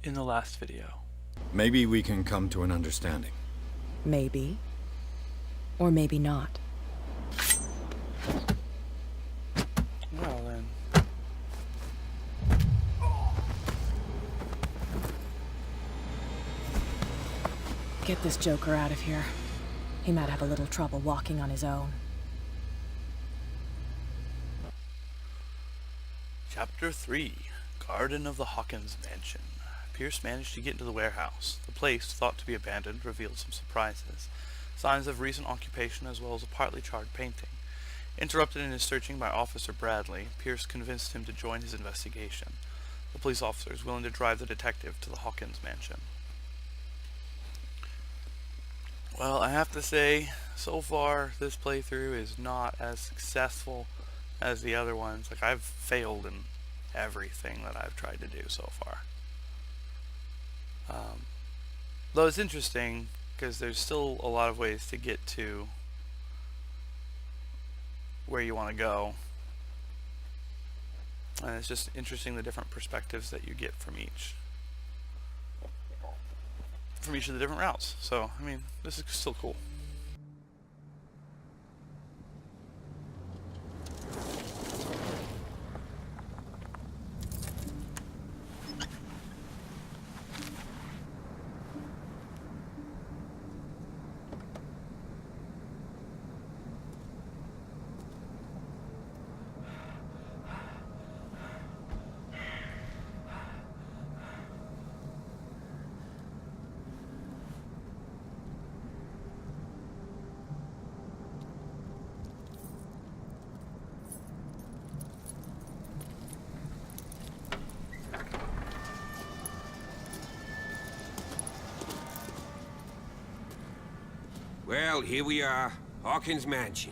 in the last video. Maybe we can come to an understanding. Maybe. Or maybe not. Well then. Get this joker out of here. He might have a little trouble walking on his own. Chapter 3. Garden of the Hawkins Mansion. Pierce managed to get into the warehouse. The place, thought to be abandoned, revealed some surprises. Signs of recent occupation as well as a partly charred painting. Interrupted in his searching by Officer Bradley, Pierce convinced him to join his investigation. The police officer is willing to drive the detective to the Hawkins Mansion. Well, I have to say, so far, this playthrough is not as successful as the other ones. Like, I've failed in everything that I've tried to do so far. Though it's interesting, because there's still a lot of ways to get to where you want to go. And it's just interesting the different perspectives that you get from each of the different routes. So, I mean, this is still cool. Well, here we are, Hawkins Mansion.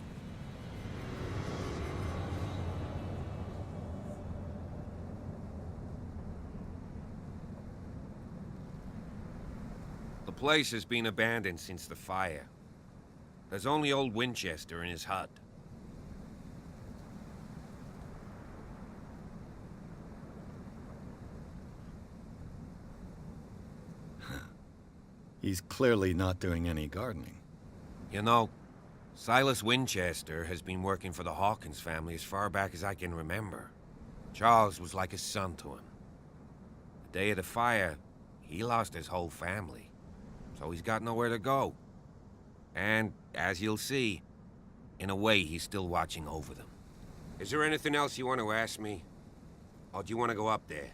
The place has been abandoned since the fire. There's only old Winchester in his hut. He's clearly not doing any gardening. You know, Silas Winchester has been working for the Hawkins family as far back as I can remember. Charles was like a son to him. The day of the fire, he lost his whole family, so he's got nowhere to go. And, as you'll see, in a way, he's still watching over them. Is there anything else you want to ask me? Or do you want to go up there?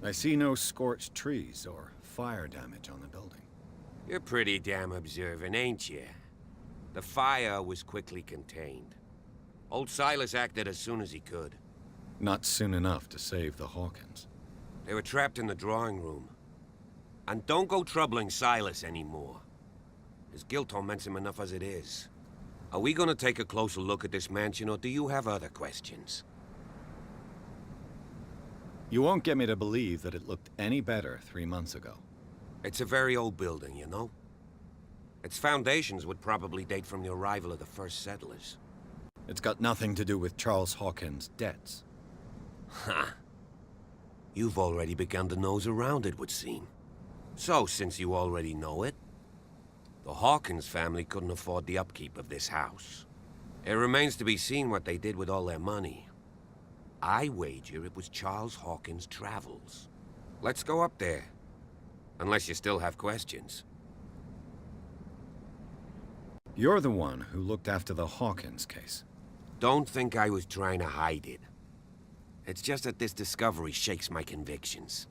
I see no scorched trees or fire damage on the building. You're pretty damn observant, ain't you? The fire was quickly contained. Old Silas acted as soon as he could. Not soon enough to save the Hawkins. They were trapped in the drawing room. And don't go troubling Silas anymore. His guilt torments him enough as it is. Are we gonna take a closer look at this mansion, or do you have other questions? You won't get me to believe that it looked any better 3 months ago. It's a very old building, you know? Its foundations would probably date from the arrival of the first settlers. It's got nothing to do with Charles Hawkins' debts. Ha! You've already begun to nose around, it would seem. So, since you already know it, the Hawkins family couldn't afford the upkeep of this house. It remains to be seen what they did with all their money. I wager it was Charles Hawkins' travels. Let's go up there. Unless you still have questions. You're the one who looked after the Hawkins case. Don't think I was trying to hide it. It's just that this discovery shakes my convictions.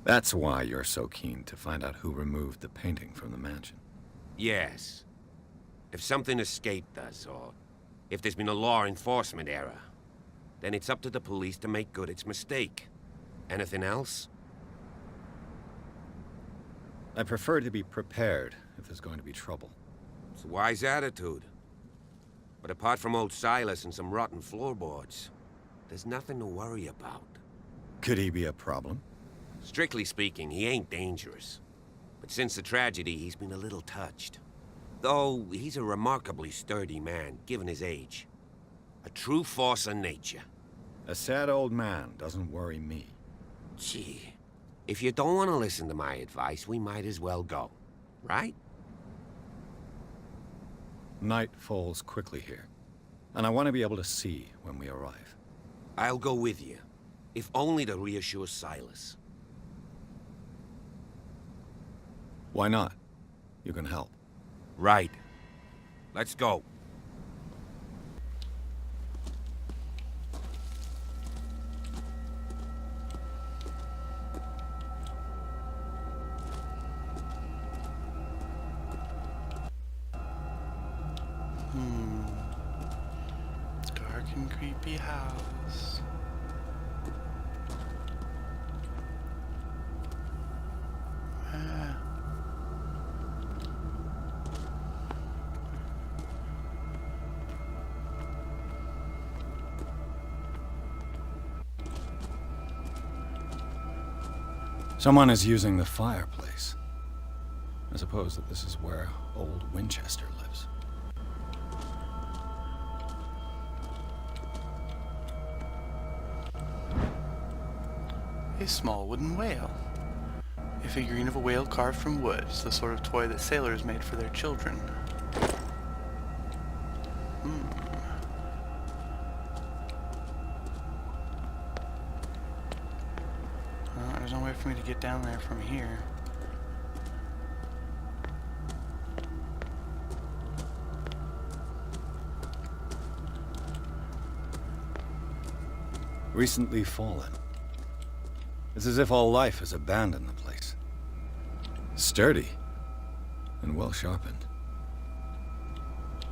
That's why you're so keen to find out who removed the painting from the mansion. Yes. If something escaped us, or if there's been a law enforcement error, then it's up to the police to make good its mistake. Anything else? I prefer to be prepared if there's going to be trouble. It's a wise attitude. But apart from old Silas and some rotten floorboards, there's nothing to worry about. Could he be a problem? Strictly speaking, he ain't dangerous. But since the tragedy, he's been a little touched. Though, he's a remarkably sturdy man, given his age. A true force of nature. A sad old man doesn't worry me. Gee, if you don't want to listen to my advice, we might as well go, right? Night falls quickly here, and I want to be able to see when we arrive. I'll go with you, if only to reassure Silas. Why not? You can help. Right. Let's go. Dark and creepy house. Ah. Someone is using the fireplace. I suppose that this is where old Winchester lives. A small wooden whale. A figurine of a whale carved from wood. It's the sort of toy that sailors made for their children. Well, there's no way for me to get down there from here. Recently fallen. It's as if all life has abandoned the place. Sturdy and well sharpened.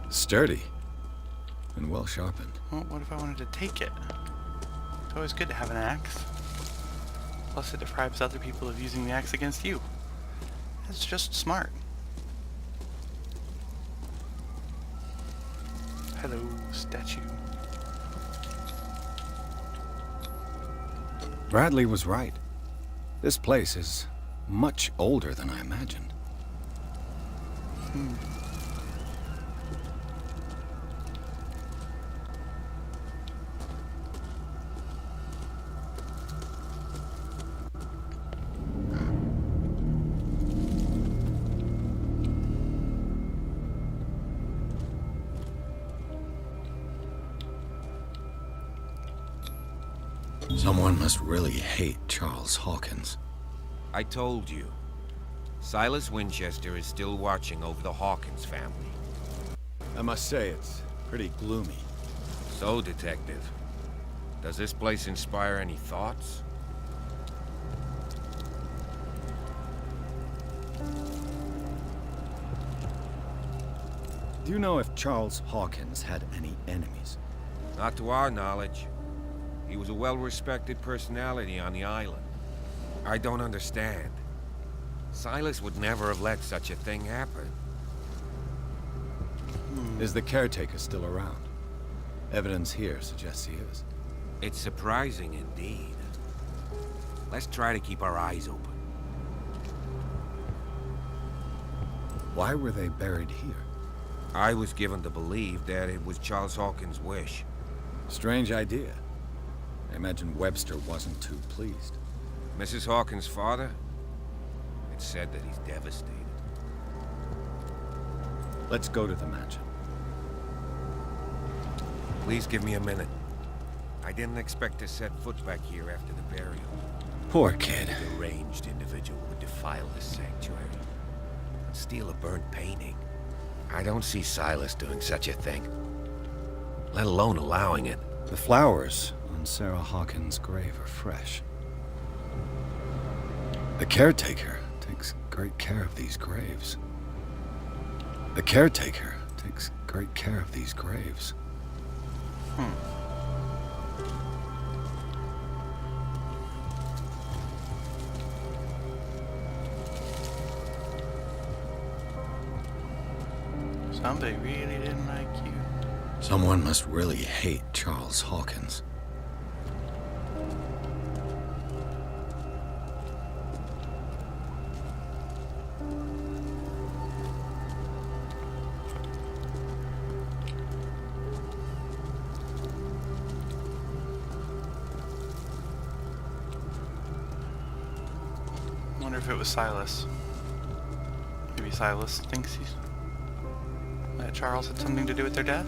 Sturdy and well sharpened. Well, what if I wanted to take it? It's always good to have an axe. Plus it deprives other people of using the axe against you. That's just smart. Hello, statue. Bradley was right. This place is much older than I imagined. Someone must really hate Charles Hawkins. I told you. Silas Winchester is still watching over the Hawkins family. I must say, it's pretty gloomy. So, Detective, does this place inspire any thoughts? Do you know if Charles Hawkins had any enemies? Not to our knowledge. He was a well-respected personality on the island. I don't understand. Silas would never have let such a thing happen. Is the caretaker still around? Evidence here suggests he is. It's surprising indeed. Let's try to keep our eyes open. Why were they buried here? I was given to believe that it was Charles Hawkins' wish. Strange idea. I imagine Webster wasn't too pleased. Mrs. Hawkins' father? It's said that he's devastated. Let's go to the mansion. Please give me a minute. I didn't expect to set foot back here after the burial. Poor kid. A deranged individual would defile this sanctuary. Steal a burnt painting. I don't see Silas doing such a thing. Let alone allowing it. The flowers on Sarah Hawkins' grave are fresh. The caretaker takes great care of these graves. The caretaker takes great care of these graves. Somebody really didn't like you. Someone must really hate Charles Hawkins. wonder if it was Silas. Maybe Silas thinks that Charles had something to do with their death?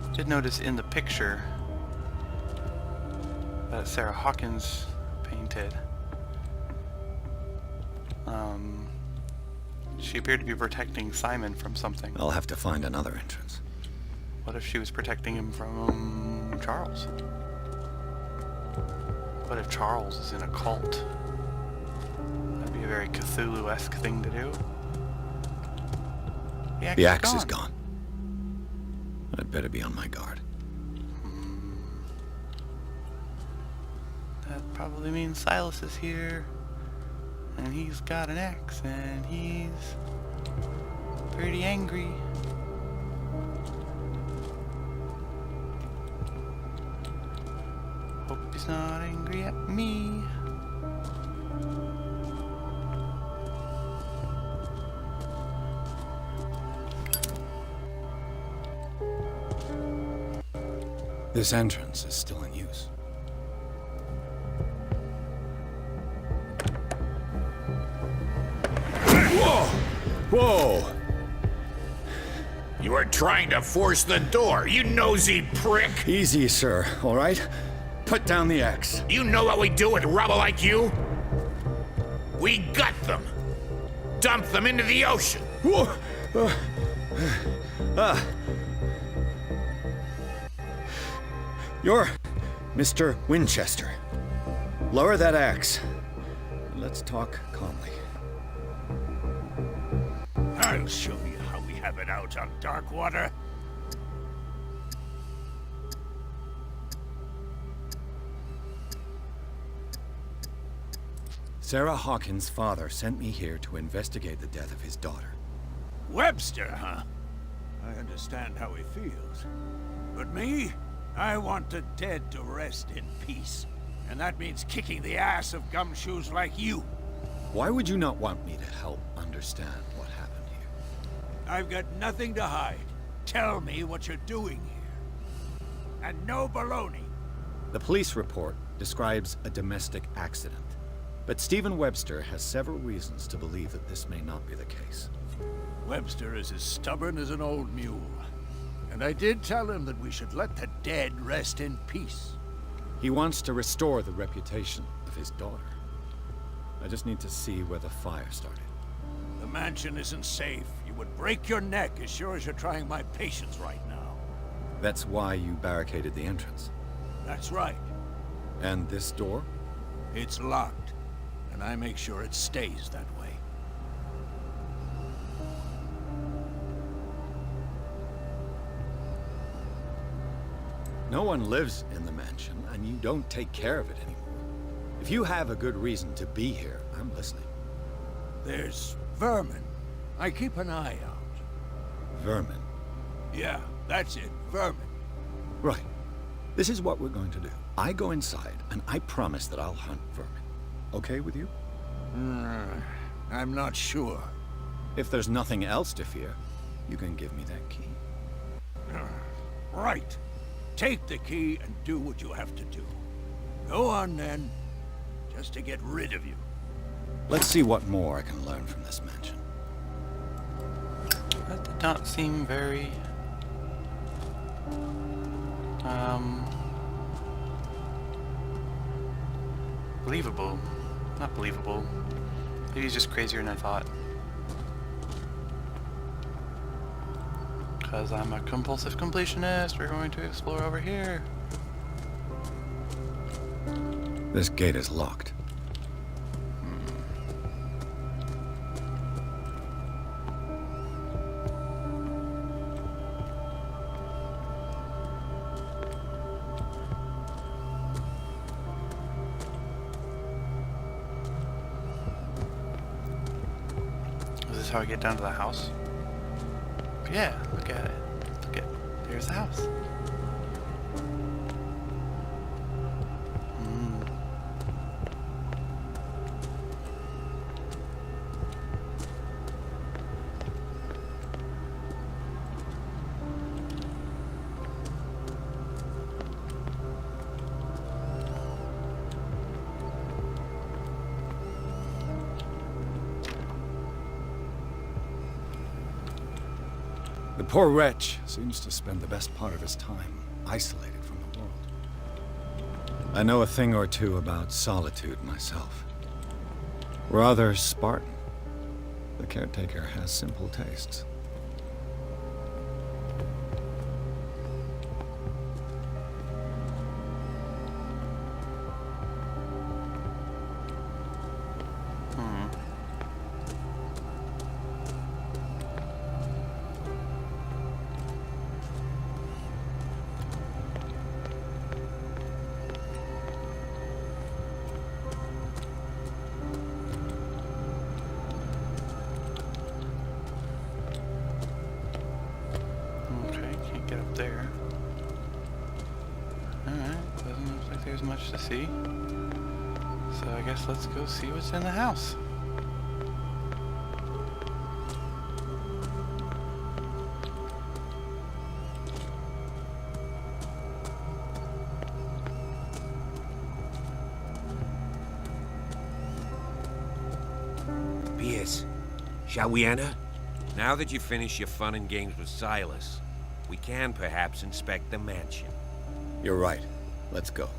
I did notice in the picture that Sarah Hawkins painted, she appeared to be protecting Simon from something. I'll have to find another entrance. What if she was protecting him from Charles? What if Charles is in a cult? That'd be a very Cthulhu-esque thing to do. The axe is gone. I'd better be on my guard. That probably means Silas is here. And he's got an axe, and he's pretty angry. Hope he's not angry at me. This entrance is still in use. Whoa! You are trying to force the door, you nosy prick! Easy, sir, all right? Put down the axe. You know what we do with rubble like you? We gut them! Dump them into the ocean! Whoa! You're Mr. Winchester. Lower that axe. Let's talk calmly. I'll show you how we have it out on Darkwater. Sarah Hawkins' father sent me here to investigate the death of his daughter. Webster, huh? I understand how he feels. But me? I want the dead to rest in peace. And that means kicking the ass of gumshoes like you. Why would you not want me to help understand what happened here? I've got nothing to hide. Tell me what you're doing here. And no baloney. The police report describes a domestic accident, but Stephen Webster has several reasons to believe that this may not be the case. Webster is as stubborn as an old mule. And I did tell him that we should let the dead rest in peace. He wants to restore the reputation of his daughter. I just need to see where the fire started. The mansion isn't safe. You would break your neck as sure as you're trying my patience right now. That's why you barricaded the entrance. That's right. And this door? It's locked. And I make sure it stays that way. No one lives in the mansion, and you don't take care of it anymore. If you have a good reason to be here, I'm listening. There's vermin. I keep an eye out. Vermin. Yeah, that's it. Vermin. Right. This is what we're going to do. I go inside, and I promise that I'll hunt vermin. Okay with you? I'm not sure. If there's nothing else to fear, you can give me that key. Right. Take the key and do what you have to do. Go on then, just to get rid of you. Let's see what more I can learn from this mansion. That did not seem very... believable. Not believable. Maybe he's just crazier than I thought. Because I'm a compulsive completionist, we're going to explore over here. This gate is locked. Is this how I get down to the house? Yeah, look at it. Look at, there's the house. poor wretch seems to spend the best part of his time isolated from the world. I know a thing or two about solitude myself. Rather Spartan. The caretaker has simple tastes. Get up there. Alright, doesn't look like there's much to see. So I guess let's go see what's in the house. Pierce, shall we enter? Now that you've finished your fun and games with Silas, we can perhaps inspect the mansion. You're right. Let's go.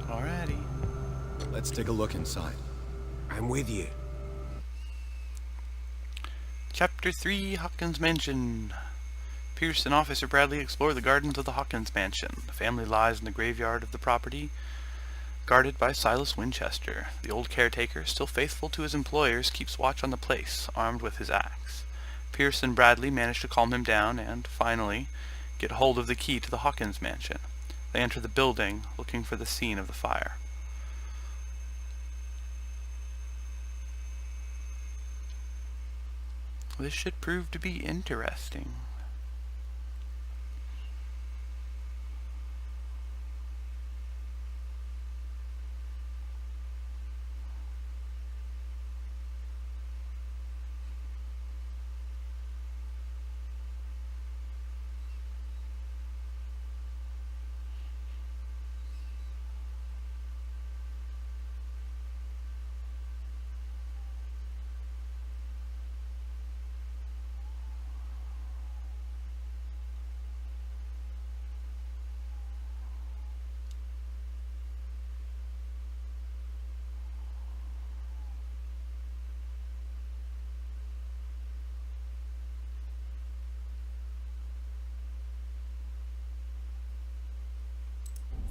Alrighty. Let's take a look inside. I'm with you. Chapter 3, Hawkins Mansion. Pierce and Officer Bradley explore the gardens of the Hawkins Mansion. The family lies in the graveyard of the property, guarded by Silas Winchester. The old caretaker, still faithful to his employers, keeps watch on the place, armed with his axe. Pierce and Bradley manage to calm him down and, finally, get hold of the key to the Hawkins Mansion. They enter the building, looking for the scene of the fire. This should prove to be interesting.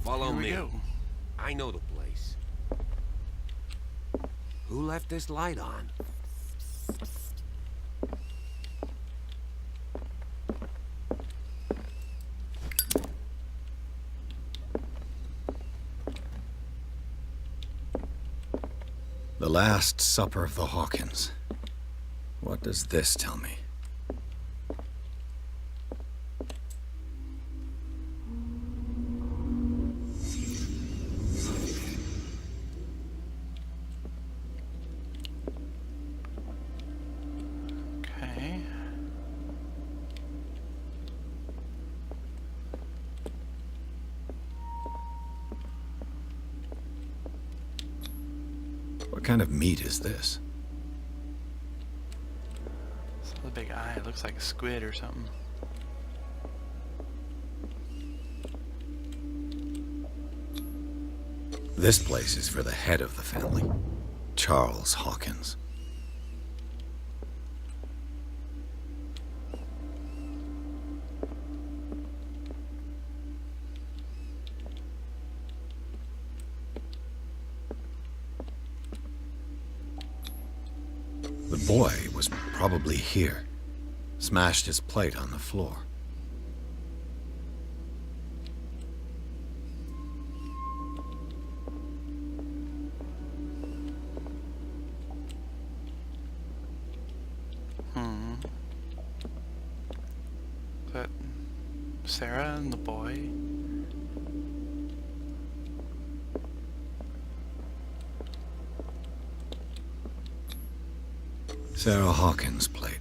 Follow Here we me. go. I know the place. Who left this light on? The Last Supper of the Hawkins. What does this tell me? Okay. What kind of meat is this? It's a big eye. It looks like a squid or something. This place is for the head of the family, Charles Hawkins. The boy was probably here. Smashed his plate on the floor. Is that Sarah and the boy? Sarah Hawkins' plate.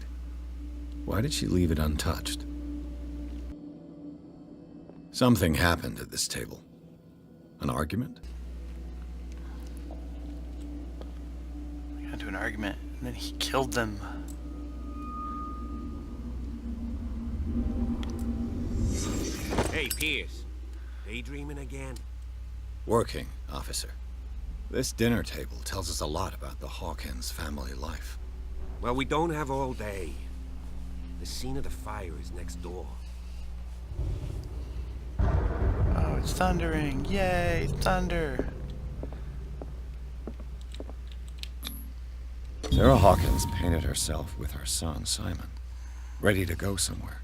Why did she leave it untouched? Something happened at this table. An argument? into an argument, and then he killed them. Hey, Pierce. Daydreaming again? Working, officer. This dinner table tells us a lot about the Hawkins family life. Well, we don't have all day. The scene of the fire is next door. Oh, it's thundering. Yay, thunder. Sarah Hawkins painted herself with her son, Simon, ready to go somewhere,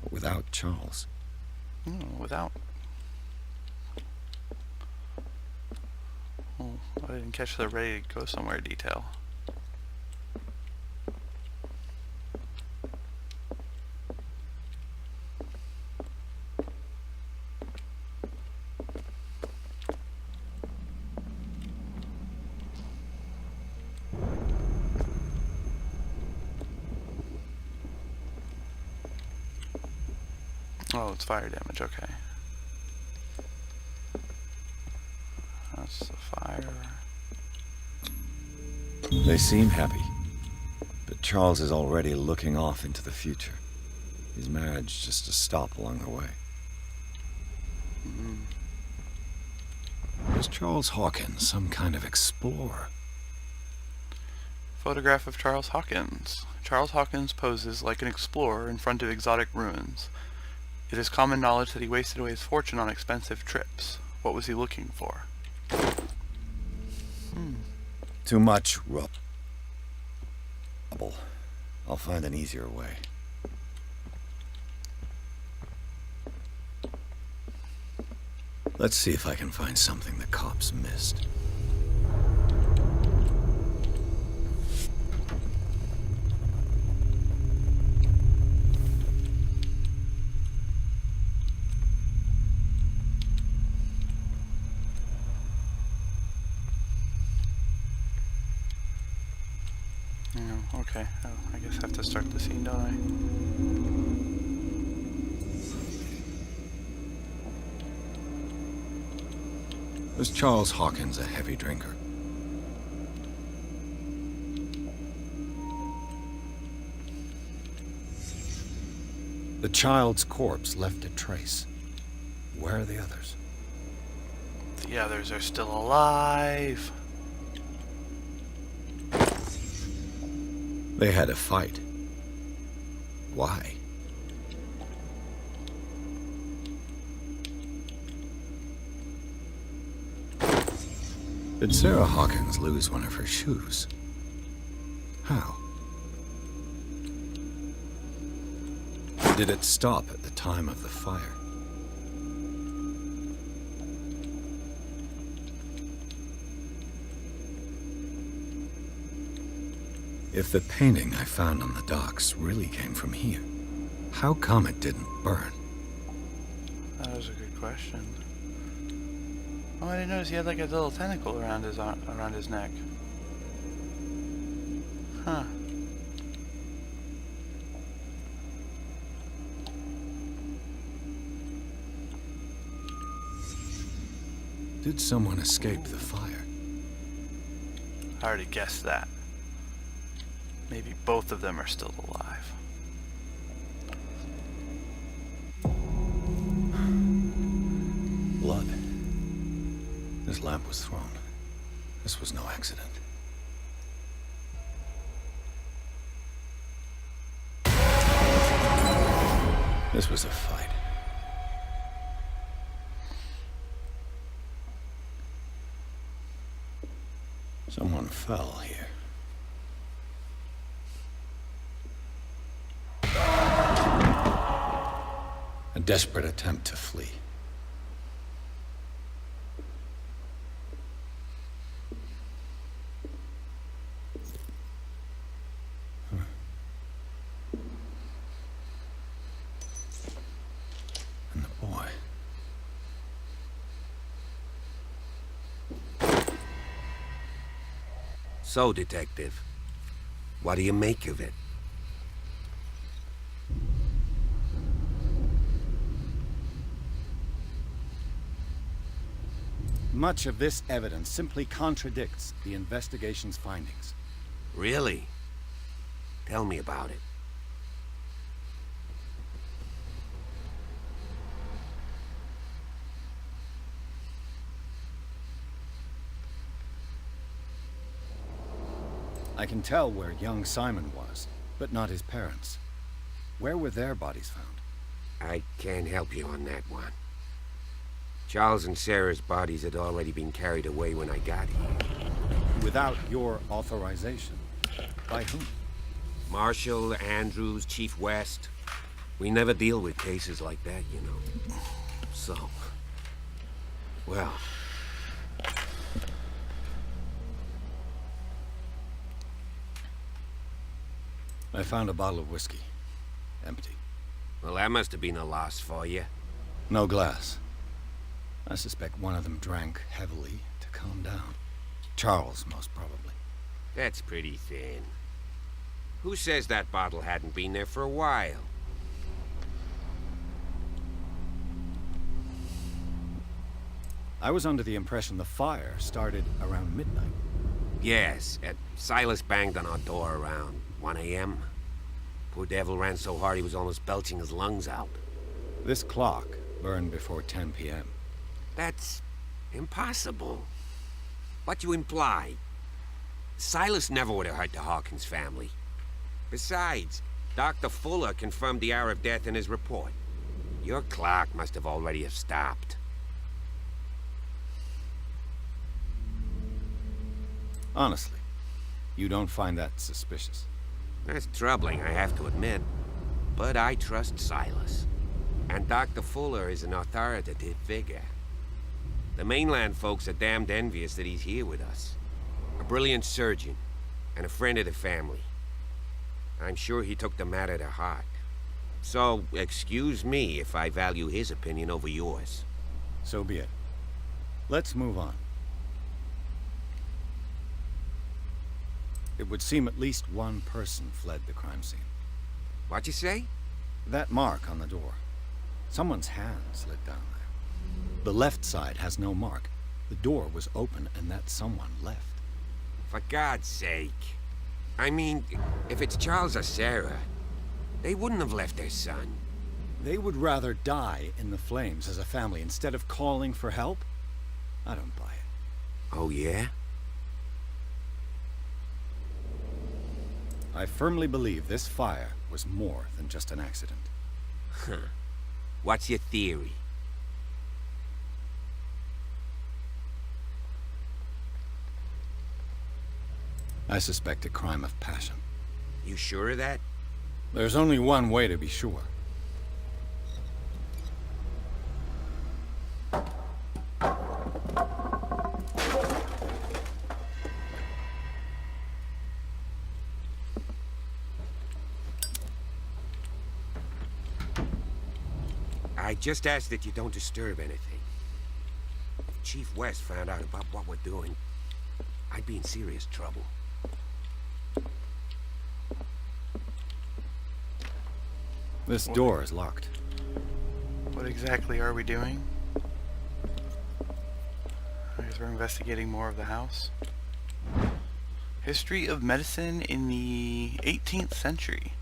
but without Charles. Without. Oh, I didn't catch the ready to go somewhere detail. Oh, it's fire damage, okay. That's the fire. They seem happy, but Charles is already looking off into the future. His marriage just a stop along the way. Was Charles Hawkins some kind of explorer? Photograph of Charles Hawkins. Charles Hawkins poses like an explorer in front of exotic ruins. It is common knowledge that he wasted away his fortune on expensive trips. What was he looking for? Too much rubble. I'll find an easier way. Let's see if I can find something the cops missed. Oh, okay. Oh, I guess I have to start the scene, don't I? Was Charles Hawkins a heavy drinker? The child's corpse left a trace. Where are the others? The others are still alive. They had a fight. Why? Did Sarah Hawkins lose one of her shoes? How? Did it stop at the time of the fire? If the painting I found on the docks really came from here, how come it didn't burn? That was a good question. Oh, I didn't notice he had like a little tentacle around his neck. Huh. Did someone escape the fire? I already guessed that. Maybe both of them are still alive. Blood. This lamp was thrown. This was no accident. This was a fight. Someone fell here. A desperate attempt to flee. And the boy. So, Detective, what do you make of it? Much of this evidence simply contradicts the investigation's findings. Really? Tell me about it. I can tell where young Simon was, but not his parents. Where were their bodies found? I can't help you on that one. Charles and Sarah's bodies had already been carried away when I got here. Without your authorization. By whom? Marshall, Andrews, Chief West. We never deal with cases like that, you know. So... well... I found a bottle of whiskey. Empty. well, that must have been a loss for you. No glass. I suspect one of them drank heavily to calm down. Charles, most probably. That's pretty thin. Who says that bottle hadn't been there for a while? I was under the impression the fire started around midnight. Yes, Silas banged on our door around 1 a.m. Poor devil ran so hard he was almost belching his lungs out. This clock burned before 10 p.m. That's impossible. What you imply? Silas never would have hurt the Hawkins family. Besides, Dr. Fuller confirmed the hour of death in his report. Your clock must have already have stopped. Honestly, you don't find that suspicious? That's troubling, I have to admit. But I trust Silas. And Dr. Fuller is an authoritative figure. The mainland folks are damned envious that he's here with us. A brilliant surgeon, and a friend of the family. I'm sure he took the matter to heart. So, excuse me if I value his opinion over yours. So be it. Let's move on. It would seem at least one person fled the crime scene. What you say? That mark on the door. Someone's hand slid down there. The left side has no mark. The door was open and that someone left. For God's sake. I mean, if it's Charles or Sarah, they wouldn't have left their son. They would rather die in the flames as a family instead of calling for help? I don't buy it. Oh, yeah? I firmly believe this fire was more than just an accident. Huh. What's your theory? I suspect a crime of passion. You sure of that? There's only one way to be sure. I just ask that you don't disturb anything. If Chief West found out about what we're doing, I'd be in serious trouble. This door is locked. What exactly are we doing? I guess we're investigating more of the house. History of medicine in the 18th century.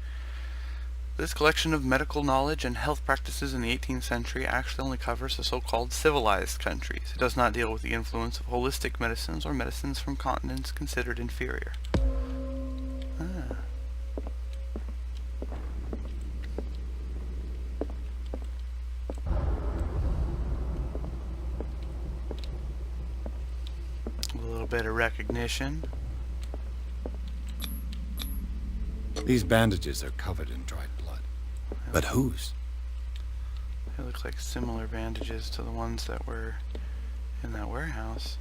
This collection of medical knowledge and health practices in the 18th century actually only covers the so-called civilized countries. It does not deal with the influence of holistic medicines or medicines from continents considered inferior. Ah. A little bit of recognition. These bandages are covered in dried blood. But whose? They look like similar bandages to the ones that were in that warehouse.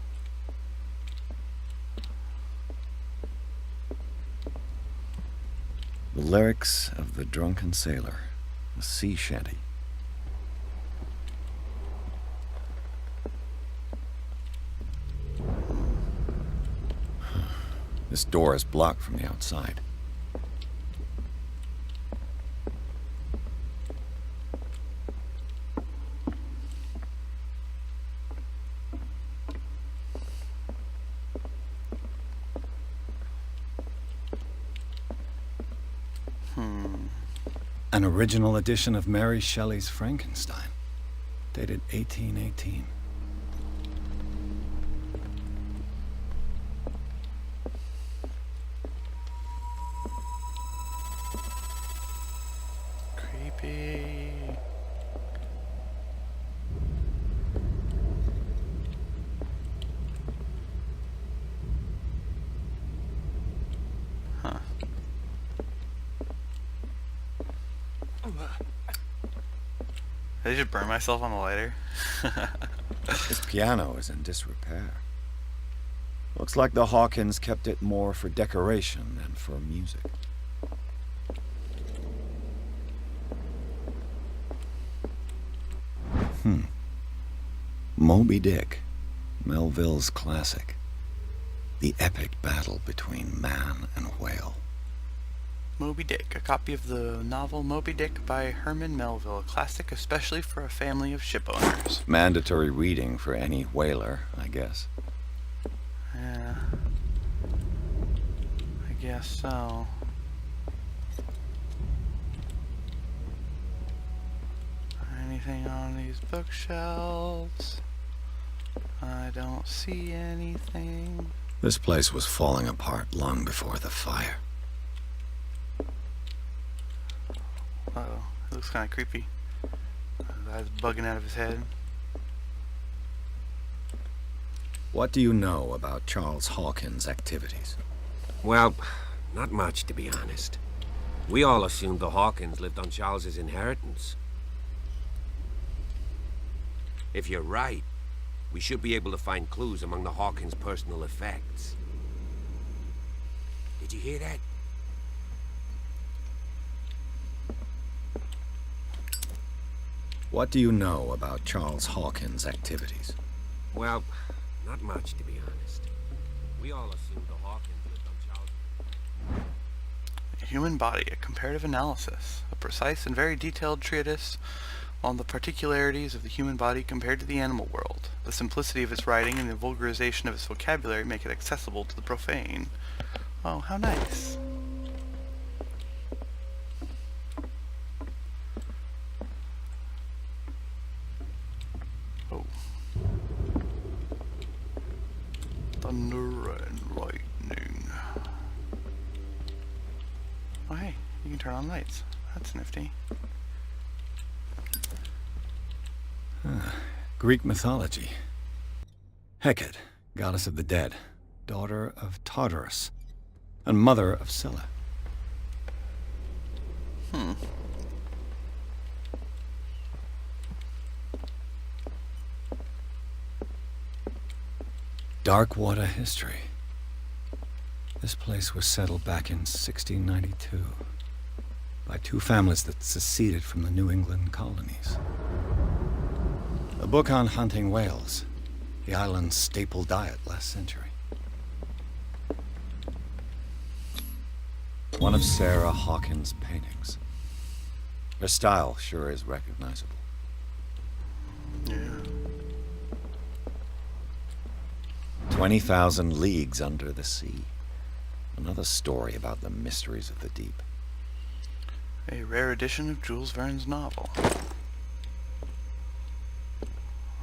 The lyrics of the drunken sailor, a sea shanty. This door is blocked from the outside. An original edition of Mary Shelley's Frankenstein, dated 1818. Creepy. Huh. Did I just burn myself on the lighter? This piano is in disrepair. Looks like the Hawkins kept it more for decoration than for music. Moby Dick, Melville's classic. The epic battle between man and whale. Moby Dick, a copy of the novel Moby Dick by Herman Melville, a classic especially for a family of ship owners. Mandatory reading for any whaler, I guess. Yeah, I guess so. Anything on these bookshelves? I don't see anything. This place was falling apart long before the fire. Uh-oh, it looks kind of creepy. His eyes bugging out of his head. What do you know about Charles Hawkins' activities? Well, not much, to be honest. We all assumed the Hawkins lived on Charles's inheritance. If you're right, we should be able to find clues among the Hawkins' personal effects. Did you hear that? What do you know about Charles Hawkins' activities? Well, not much, to be honest. We all assumed the Hawkins lived on Charles's... A Human Body, a comparative analysis, a precise and very detailed treatise on the particularities of the human body compared to the animal world. The simplicity of its writing and the vulgarization of its vocabulary make it accessible to the profane. Oh, how nice. Oh. Thunder and lightning. Oh hey, you can turn on lights. That's nifty. Greek mythology. Hecate, goddess of the dead, daughter of Tartarus, and mother of Scylla. Darkwater history. This place was settled back in 1692 by two families that seceded from the New England colonies. A book on hunting whales, the island's staple diet last century. One of Sarah Hawkins' paintings. Her style sure is recognizable. Yeah. 20,000 Leagues Under the Sea. Another story about the mysteries of the deep. A rare edition of Jules Verne's novel.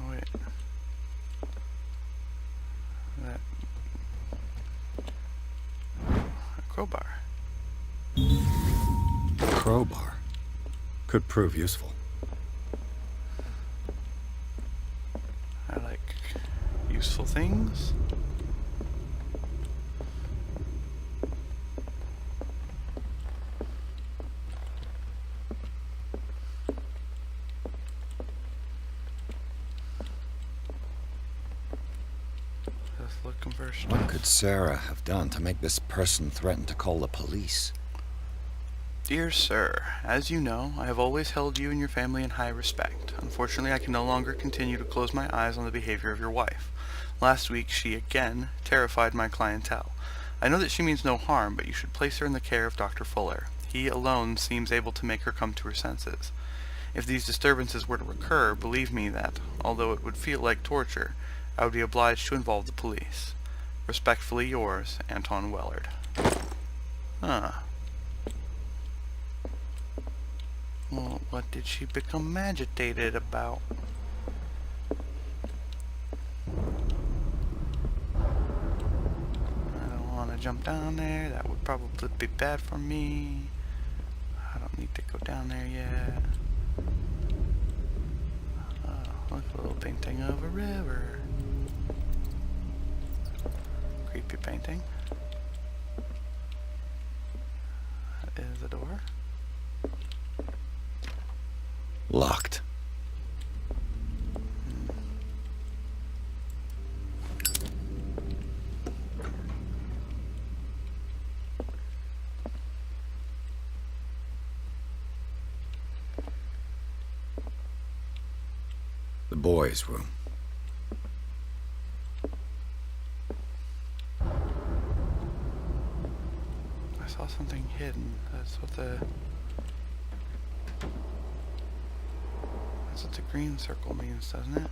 Oh wait. That... A crowbar. A crowbar could prove useful. I like useful things. Just looking for stuff. What could Sarah have done to make this person threaten to call the police? Dear Sir, as you know, I have always held you and your family in high respect. Unfortunately, I can no longer continue to close my eyes on the behavior of your wife. Last week, she again terrified my clientele. I know that she means no harm, but you should place her in the care of Dr. Fuller. He alone seems able to make her come to her senses. If these disturbances were to recur, believe me that, although it would feel like torture, I would be obliged to involve the police. Respectfully yours, Anton Wellard. Huh. What did she become agitated about? I don't want to jump down there. That would probably be bad for me. I don't need to go down there yet. Oh, look, a little painting of a river. Creepy painting. That is a door. Locked. The boys' room. I saw something hidden. That's what the green circle means, doesn't it?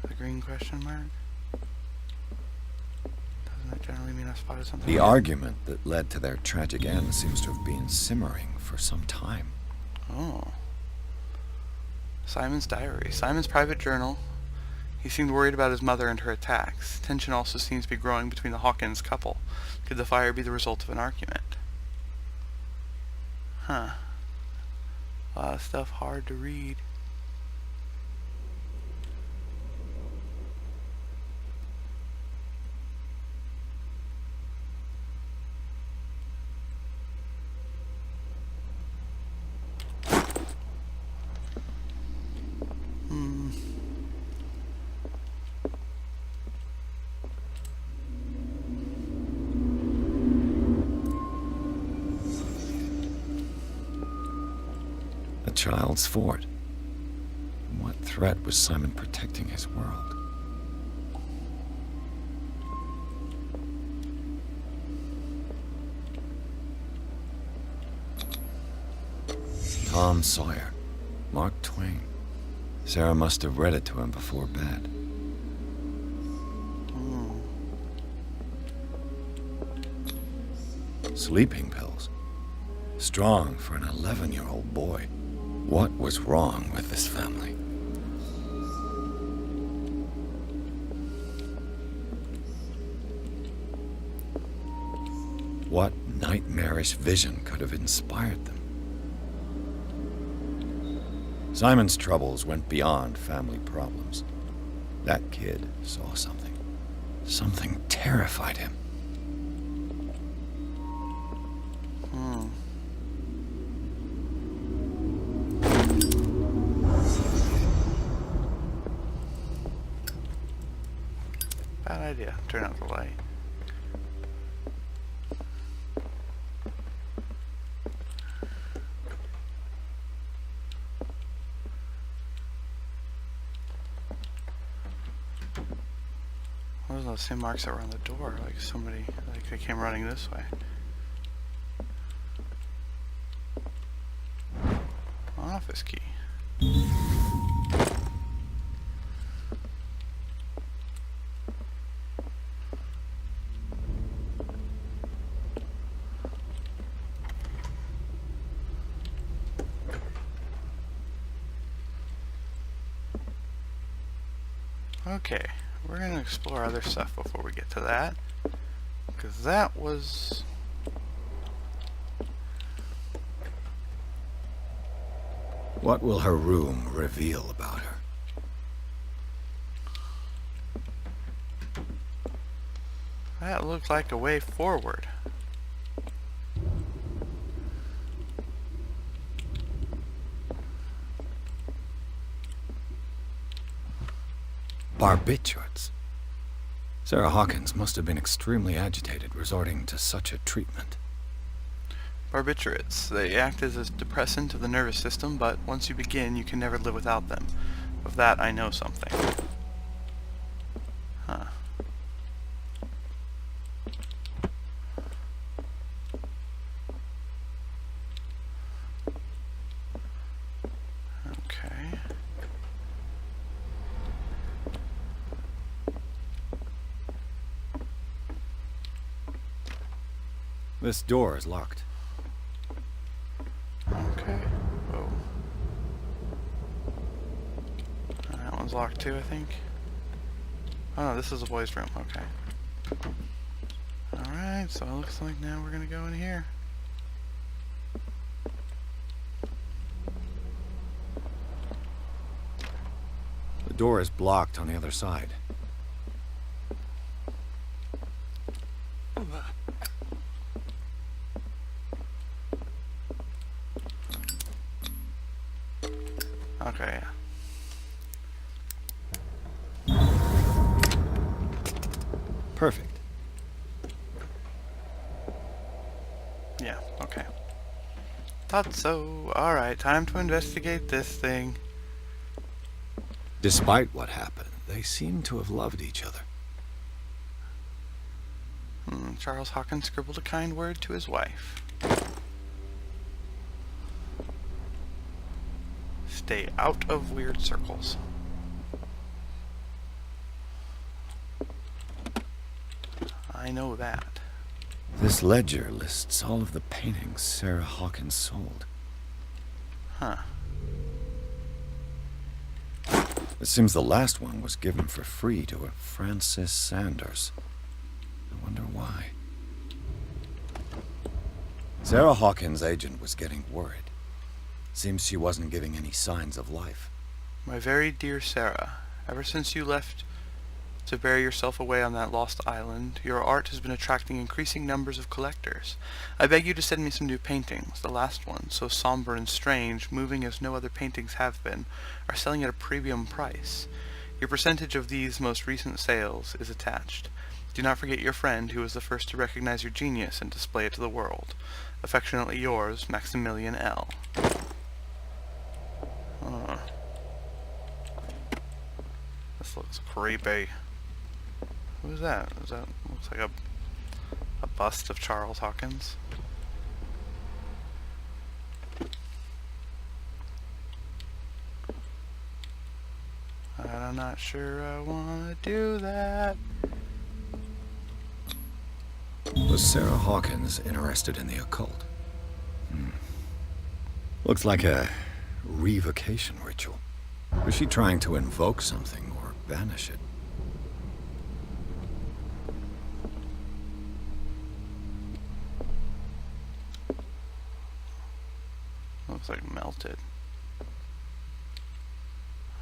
The green question mark? Doesn't it generally mean I spotted something? The argument that led to their tragic end seems to have been simmering for some time. Oh. Simon's diary. Simon's private journal. He seemed worried about his mother and her attacks. Tension also seems to be growing between the Hawkins couple. Could the fire be the result of an argument? Huh. A lot of stuff hard to read. A child's fort. What threat was Simon protecting his world? Tom Sawyer. Mark Twain. Sarah must have read it to him before bed. Sleeping pills. Strong for an 11-year-old boy. What was wrong with this family? What nightmarish vision could have inspired them? Simon's troubles went beyond family problems. That kid saw something. Something terrified him. Bad idea. Turn out the light. What are those same marks that were on the door? Like somebody, like they came running this way. Office key. Okay, we're gonna explore other stuff before we get to that, because that was... What will her room reveal about her? That looked like a way forward. Barbiturates. Sarah Hawkins must have been extremely agitated, resorting to such a treatment. Barbiturates. They act as a depressant of the nervous system, but once you begin, you can never live without them. Of that, I know something. Huh. Okay. This door is locked. Okay. Whoa. locked too, I think. Oh no, this is the boys' room. Okay. Alright, so it looks like now we're gonna go in here. The door is blocked on the other side. Okay, Perfect. yeah, okay. Thought so. Alright, time to investigate this thing. Despite what happened, they seem to have loved each other. Charles Hawkins scribbled a kind word to his wife. Stay out of weird circles. I know that. This ledger lists all of the paintings Sarah Hawkins sold. Huh. It seems the last one was given for free to a Francis Sanders. I wonder why. Sarah Hawkins' agent was getting worried. Seems she wasn't giving any signs of life. My very dear Sarah, ever since you left to bury yourself away on that lost island, your art has been attracting increasing numbers of collectors. I beg you to send me some new paintings. The last ones, so somber and strange, moving as no other paintings have been, are selling at a premium price. Your percentage of these most recent sales is attached. Do not forget your friend who was the first to recognize your genius and display it to the world. Affectionately yours, Maximilian L. This looks creepy. Who is that? Is that looks like a bust of Charles Hawkins? I'm not sure I want to do that. Was Sarah Hawkins interested in the occult? Looks like a revocation ritual. Was she trying to invoke something or banish it? Looks like melted.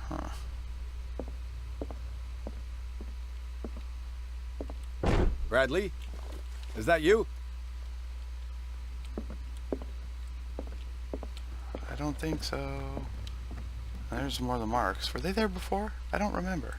Huh. Bradley? Is that you? I don't think so. There's more of the marks. Were they there before? I don't remember.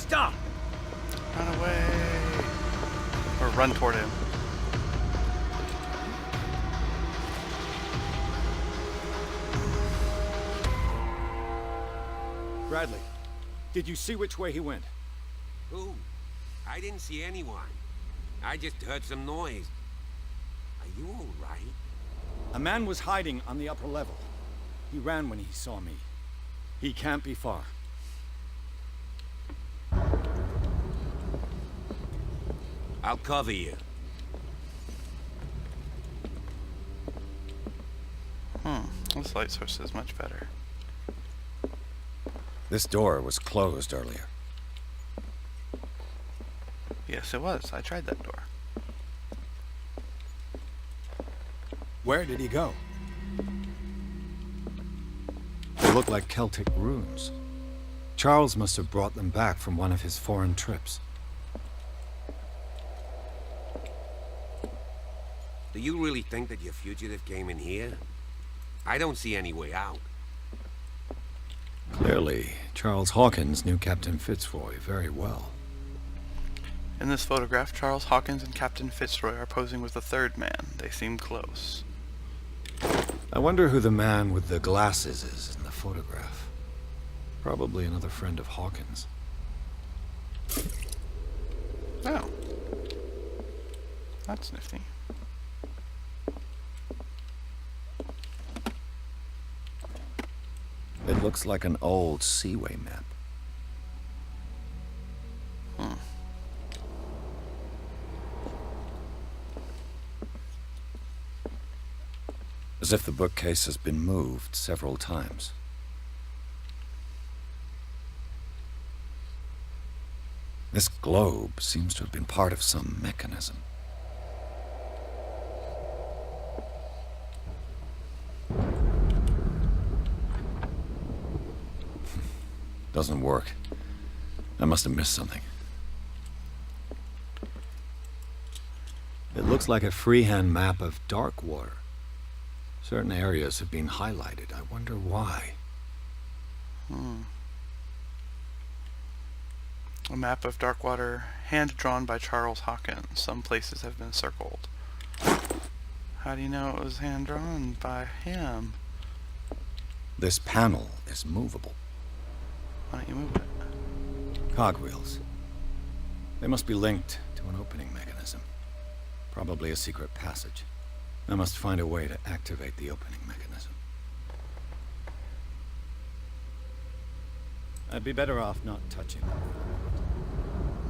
Stop! Run away! Or run toward him. Bradley, did you see which way he went? Who? I didn't see anyone. I just heard some noise. Are you all right? A man was hiding on the upper level. He ran when he saw me. He can't be far. I'll cover you. This light source is much better. This door was closed earlier. Yes, it was. I tried that door. Where did he go? They look like Celtic runes. Charles must have brought them back from one of his foreign trips. Do you really think that your fugitive came in here? I don't see any way out. Clearly, Charles Hawkins knew Captain Fitzroy very well. In this photograph, Charles Hawkins and Captain Fitzroy are posing with a third man. They seem close. I wonder who the man with the glasses is in the photograph. Probably another friend of Hawkins. Oh. That's nifty. It looks like an old Seaway map. As if the bookcase has been moved several times. This globe seems to have been part of some mechanism. Doesn't work. I must have missed something. It looks like a freehand map of dark water. Certain areas have been highlighted. I wonder why. A map of dark water, hand-drawn by Charles Hawkins. Some places have been circled. How do you know it was hand-drawn by him? This panel is movable. Why don't you move it? Cogwheels. They must be linked to an opening mechanism. Probably a secret passage. I must find a way to activate the opening mechanism. I'd be better off not touching them.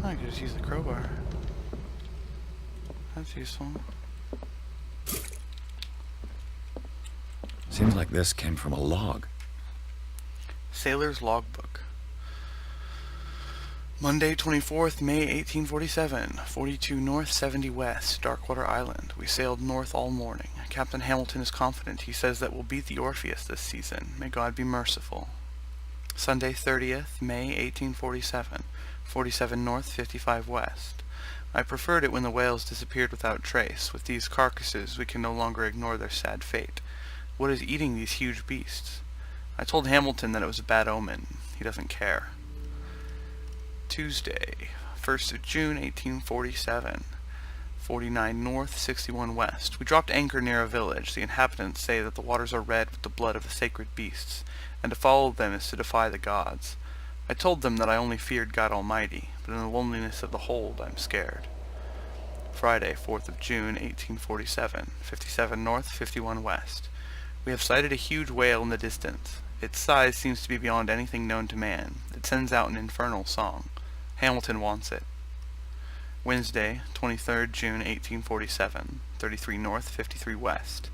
I could just use the crowbar. That's useful. Seems like this came from a log. Sailor's Logbook. Monday, 24th May 1847, 42 north, 70 west, Darkwater Island. We sailed north all morning. Captain Hamilton is confident. He says that we'll beat the Orpheus this season. May God be merciful. Sunday, 30th May 1847, 47 north, 55 west. I preferred it when the whales disappeared without trace. With these carcasses, we can no longer ignore their sad fate. What is eating these huge beasts? I told Hamilton that it was a bad omen. He doesn't care. Tuesday, 1st of June, 1847, 49 north, 61 west. We dropped anchor near a village. The inhabitants say that the waters are red with the blood of the sacred beasts, and to follow them is to defy the gods. I told them that I only feared God Almighty, but in the loneliness of the hold, I'm scared. Friday, 4th of June, 1847, 57 north, 51 west. We have sighted a huge whale in the distance. Its size seems to be beyond anything known to man. It sends out an infernal song. Hamilton wants it. Wednesday, 23rd June 1847, 33 north, 53 west.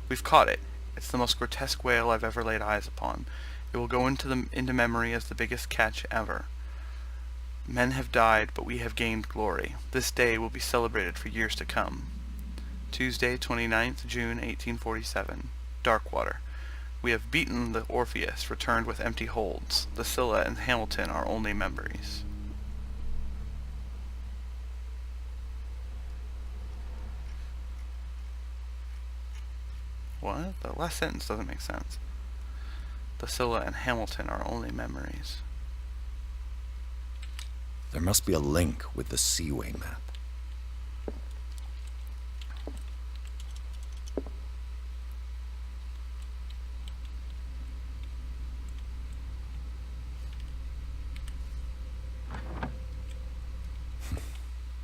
We've caught it. It's the most grotesque whale I've ever laid eyes upon. It will go into memory as the biggest catch ever. Men have died, but we have gained glory. This day will be celebrated for years to come. Tuesday, 29th June 1847, Darkwater. We have beaten the Orpheus, returned with empty holds. The Scylla and Hamilton are only memories. What? The last sentence doesn't make sense. The Scylla and Hamilton are only memories. There must be a link with the Seaway map.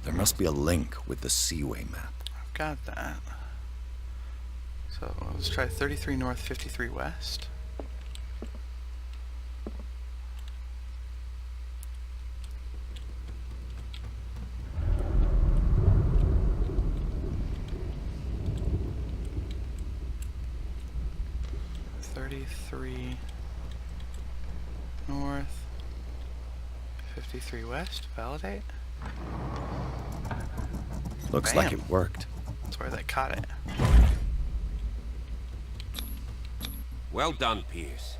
There must be a link with the Seaway map. I've got that. So let's try 33 north, 53 west. North, 53 west, validate. Looks Bam. like it worked. That's where they caught it. Well done, Pierce.